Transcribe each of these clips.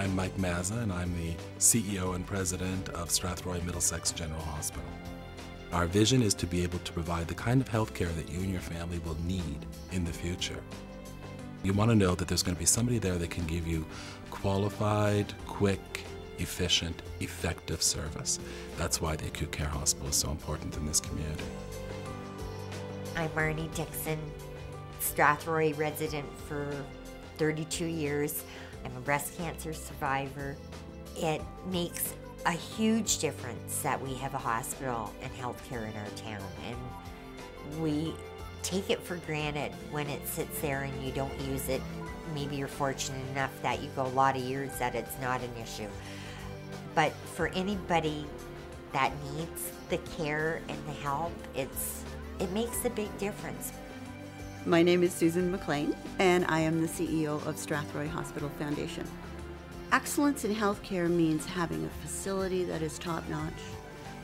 I'm Mike Mazza, and I'm the CEO and President of Strathroy Middlesex General Hospital. Our vision is to be able to provide the kind of health care that you and your family will need in the future. You want to know that there's going to be somebody there that can give you qualified, quick, efficient, effective service. That's why the acute care hospital is so important in this community. I'm Marnie Dixon, Strathroy resident for 32 years. I'm a breast cancer survivor. It makes a huge difference that we have a hospital and healthcare in our town, and we take it for granted when it sits there and you don't use it. Maybe you're fortunate enough that you go a lot of years that it's not an issue. But for anybody that needs the care and the help, it makes a big difference. My name is Susan McLean, and I am the CEO of Strathroy Hospital Foundation. Excellence in healthcare means having a facility that is top-notch.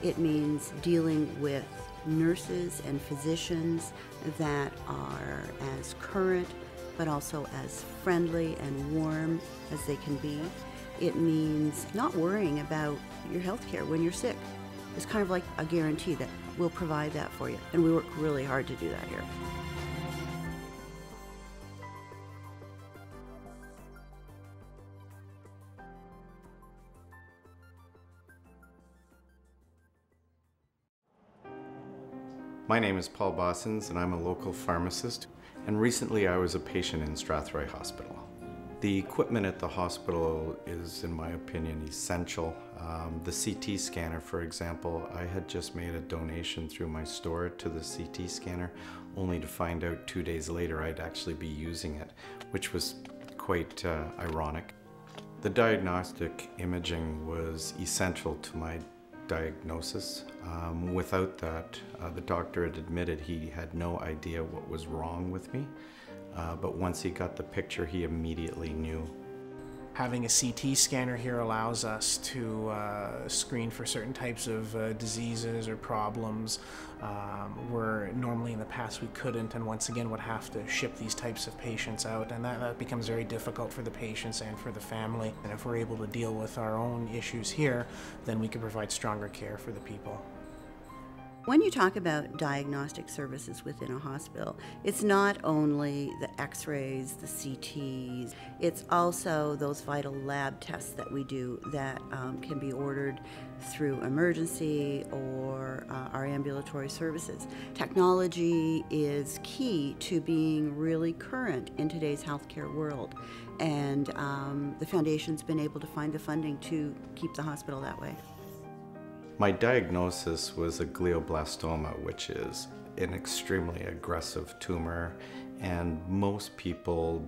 It means dealing with nurses and physicians that are as current, but also as friendly and warm as they can be. It means not worrying about your healthcare when you're sick. It's kind of like a guarantee that we'll provide that for you, and we work really hard to do that here. My name is Paul Bossens, and I'm a local pharmacist, and recently I was a patient in Strathroy Hospital. The equipment at the hospital is, in my opinion, essential. The CT scanner, for example, I had just made a donation through my store to the CT scanner, only to find out 2 days later I'd actually be using it, which was quite ironic. The diagnostic imaging was essential to my diagnosis. Without that, the doctor had admitted he had no idea what was wrong with me, but once he got the picture, he immediately knew. Having a CT scanner here allows us to screen for certain types of diseases or problems where normally in the past we couldn't, and once again would have to ship these types of patients out, and that becomes very difficult for the patients and for the family. And if we're able to deal with our own issues here, then we can provide stronger care for the people. When you talk about diagnostic services within a hospital, it's not only the x-rays, the CTs, it's also those vital lab tests that we do that can be ordered through emergency or our ambulatory services. Technology is key to being really current in today's healthcare world, and the Foundation's been able to find the funding to keep the hospital that way. My diagnosis was a glioblastoma, which is an extremely aggressive tumor, and most people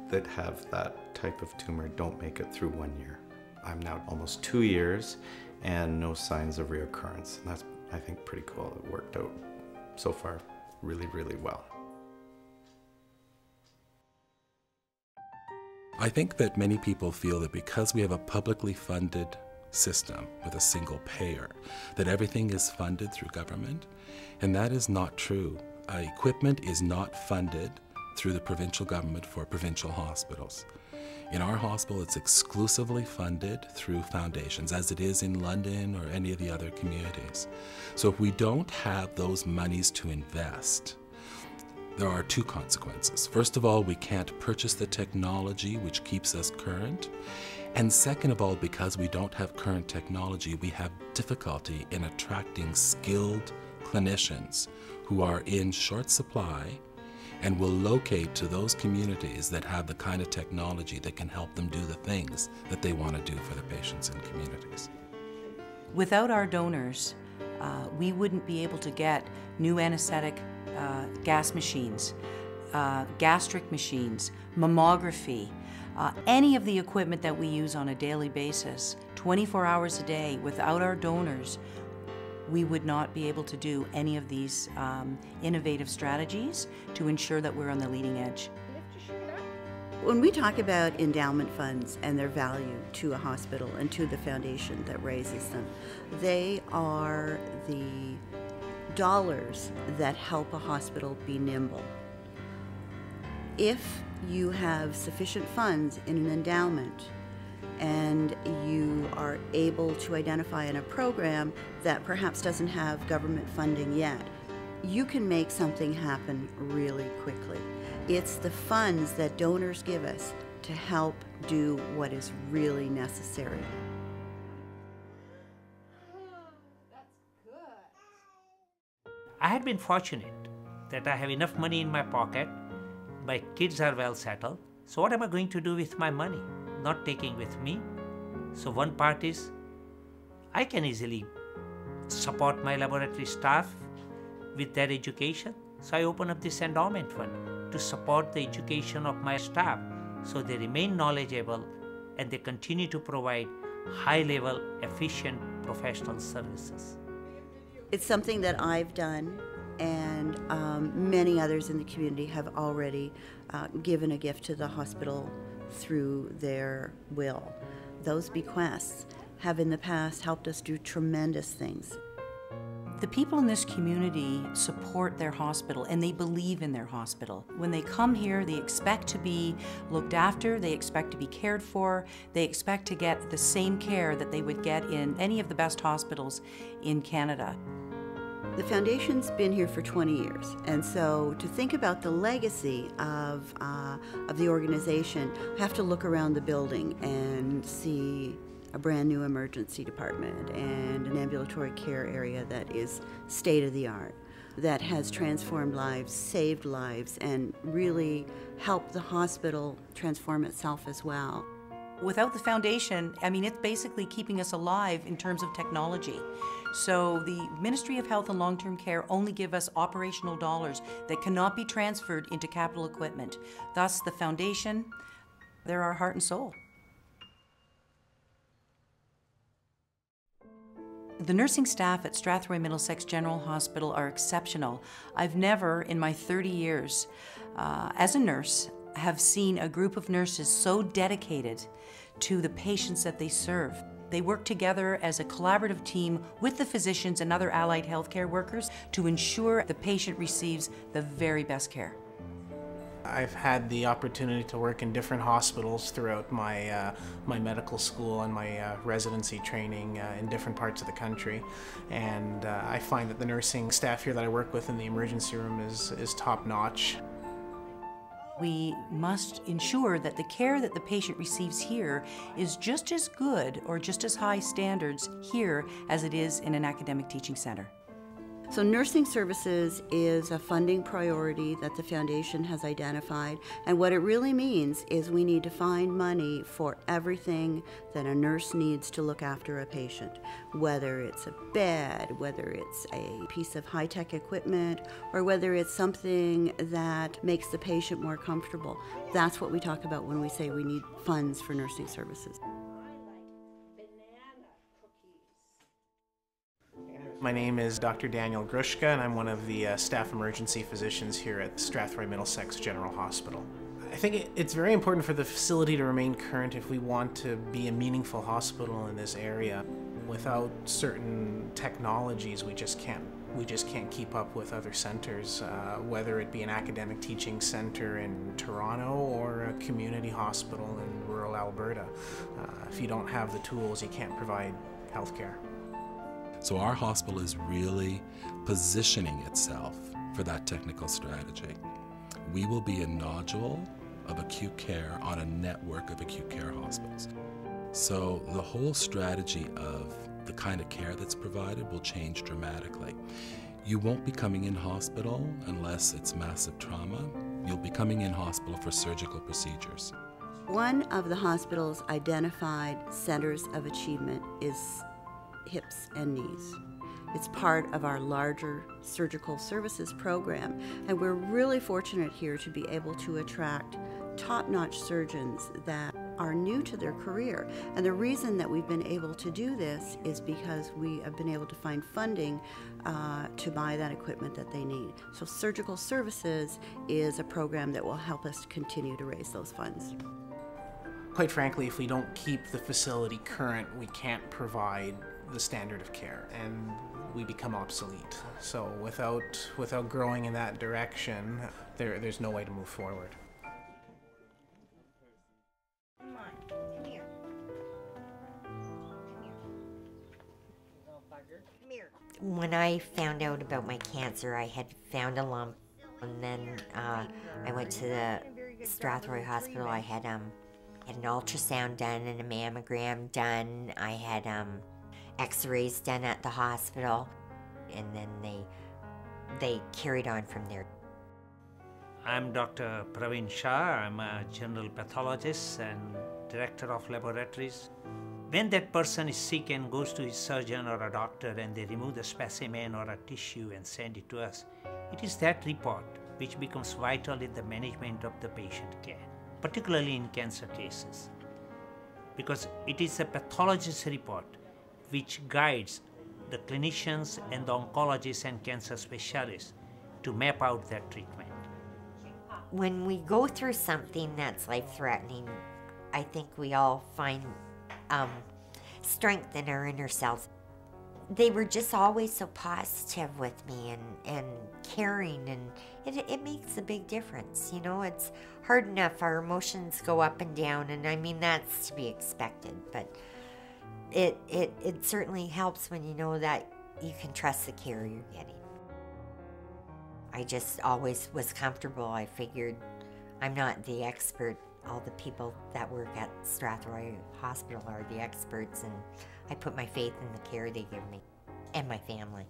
that have that type of tumor don't make it through 1 year. I'm now almost 2 years and no signs of reoccurrence, and that's, I think, pretty cool. It worked out so far really, really well. I think that many people feel that because we have a publicly funded system with a single payer, that everything is funded through government, and that is not true. Equipment is not funded through the provincial government for provincial hospitals. In our hospital, it's exclusively funded through foundations, as it is in London or any of the other communities. So if we don't have those monies to invest, there are two consequences. First of all, we can't purchase the technology which keeps us current. And second of all, because we don't have current technology, we have difficulty in attracting skilled clinicians who are in short supply and will locate to those communities that have the kind of technology that can help them do the things that they want to do for the patients and communities. Without our donors, we wouldn't be able to get new anesthetic gas machines, gastric machines, mammography, any of the equipment that we use on a daily basis, 24 hours a day. Without our donors, we would not be able to do any of these innovative strategies to ensure that we're on the leading edge. When we talk about endowment funds and their value to a hospital and to the foundation that raises them, they are the dollars that help a hospital be nimble. If you have sufficient funds in an endowment and you are able to identify in a program that perhaps doesn't have government funding yet, you can make something happen really quickly. It's the funds that donors give us to help do what is really necessary. I had been fortunate that I have enough money in my pocket, my kids are well settled, so what am I going to do with my money? Not taking with me. So one part is, I can easily support my laboratory staff with their education, so I open up this endowment fund to support the education of my staff so they remain knowledgeable and they continue to provide high-level, efficient professional services. It's something that I've done, and many others in the community have already given a gift to the hospital through their will. Those bequests have in the past helped us do tremendous things. The people in this community support their hospital and they believe in their hospital. When they come here, they expect to be looked after, they expect to be cared for, they expect to get the same care that they would get in any of the best hospitals in Canada. The Foundation's been here for 20 years, and so to think about the legacy of the organization, I have to look around the building and see a brand new emergency department and an ambulatory care area that is state-of-the-art, that has transformed lives, saved lives, and really helped the hospital transform itself as well. Without the Foundation, I mean, it's basically keeping us alive in terms of technology. So the Ministry of Health and Long-Term Care only give us operational dollars that cannot be transferred into capital equipment. Thus, the Foundation, they're our heart and soul. The nursing staff at Strathroy Middlesex General Hospital are exceptional. I've never, in my 30 years as a nurse, have seen a group of nurses so dedicated to the patients that they serve. They work together as a collaborative team with the physicians and other allied healthcare workers to ensure the patient receives the very best care. I've had the opportunity to work in different hospitals throughout my medical school and my residency training in different parts of the country, and I find that the nursing staff here that I work with in the emergency room is top-notch. We must ensure that the care that the patient receives here is just as good or just as high standards here as it is in an academic teaching center. So nursing services is a funding priority that the Foundation has identified, and what it really means is we need to find money for everything that a nurse needs to look after a patient, whether it's a bed, whether it's a piece of high-tech equipment, or whether it's something that makes the patient more comfortable. That's what we talk about when we say we need funds for nursing services. My name is Dr. Daniel Grushka, and I'm one of the staff emergency physicians here at Strathroy Middlesex General Hospital. I think it's very important for the facility to remain current if we want to be a meaningful hospital in this area. Without certain technologies, we just can't keep up with other centers, whether it be an academic teaching center in Toronto or a community hospital in rural Alberta. If you don't have the tools, you can't provide healthcare. So our hospital is really positioning itself for that technical strategy. We will be a nodule of acute care on a network of acute care hospitals. So the whole strategy of the kind of care that's provided will change dramatically. You won't be coming in hospital unless it's massive trauma. You'll be coming in hospital for surgical procedures. One of the hospital's identified centers of achievement is hips and knees. It's part of our larger surgical services program, and we're really fortunate here to be able to attract top-notch surgeons that are new to their career. And the reason that we've been able to do this is because we have been able to find funding to buy that equipment that they need. So surgical services is a program that will help us continue to raise those funds. Quite frankly, if we don't keep the facility current, we can't provide the standard of care, and we become obsolete. So without growing in that direction, there's no way to move forward. Come on, come here. When I found out about my cancer, I had found a lump, and then I went to the Strathroy Hospital. I had an ultrasound done and a mammogram done. I had x-rays done at the hospital, and then they carried on from there. I'm Dr. Praveen Shah. I'm a general pathologist and director of laboratories. When that person is sick and goes to his surgeon or a doctor and they remove the specimen or a tissue and send it to us, it is that report which becomes vital in the management of the patient care, particularly in cancer cases. Because it is a pathologist's report which guides the clinicians and the oncologists and cancer specialists to map out that treatment. When we go through something that's life-threatening, I think we all find strength in our inner selves. They were just always so positive with me and caring, and it makes a big difference. You know, it's hard enough, our emotions go up and down, and I mean, that's to be expected, but it certainly helps when you know that you can trust the care you're getting. I just always was comfortable. I figured I'm not the expert. All the people that work at Strathroy Hospital are the experts, and I put my faith in the care they give me and my family.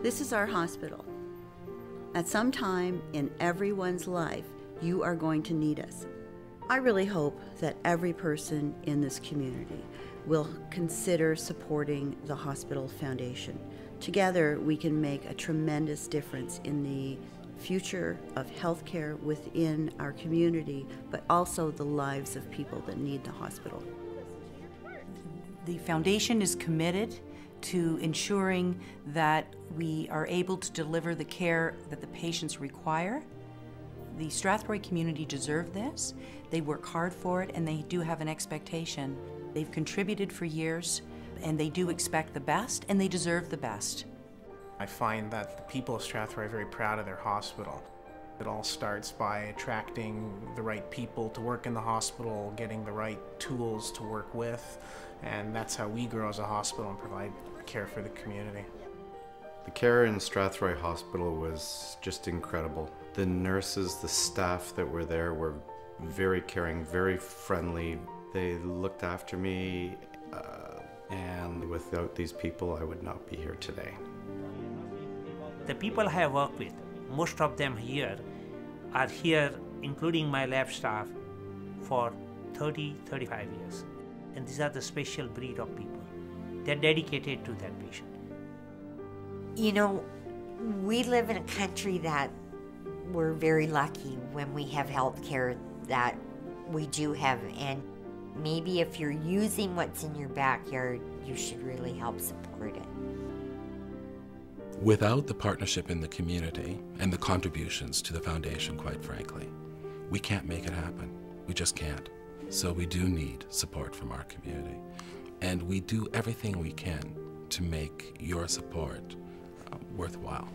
This is our hospital. At some time in everyone's life, you are going to need us. I really hope that every person in this community will consider supporting the Hospital Foundation. Together, we can make a tremendous difference in the future of healthcare within our community, but also the lives of people that need the hospital. The foundation is committed to ensuring that we are able to deliver the care that the patients require. The Strathroy community deserve this. They work hard for it, and they do have an expectation. They've contributed for years, and they do expect the best, and they deserve the best. I find that the people of Strathroy are very proud of their hospital. It all starts by attracting the right people to work in the hospital, getting the right tools to work with, and that's how we grow as a hospital and provide care for the community. The care in Strathroy Hospital was just incredible. The nurses, the staff that were there were very caring, very friendly. They looked after me, and without these people, I would not be here today. The people I have worked with, most of them here, are here, including my lab staff, for 30-35 years. And these are the special breed of people. They're dedicated to that patient. You know, we live in a country that we're very lucky when we have health care that we do have, and maybe if you're using what's in your backyard, you should really help support it. Without the partnership in the community and the contributions to the foundation, quite frankly, we can't make it happen. We just can't. So we do need support from our community. And we do everything we can to make your support worthwhile.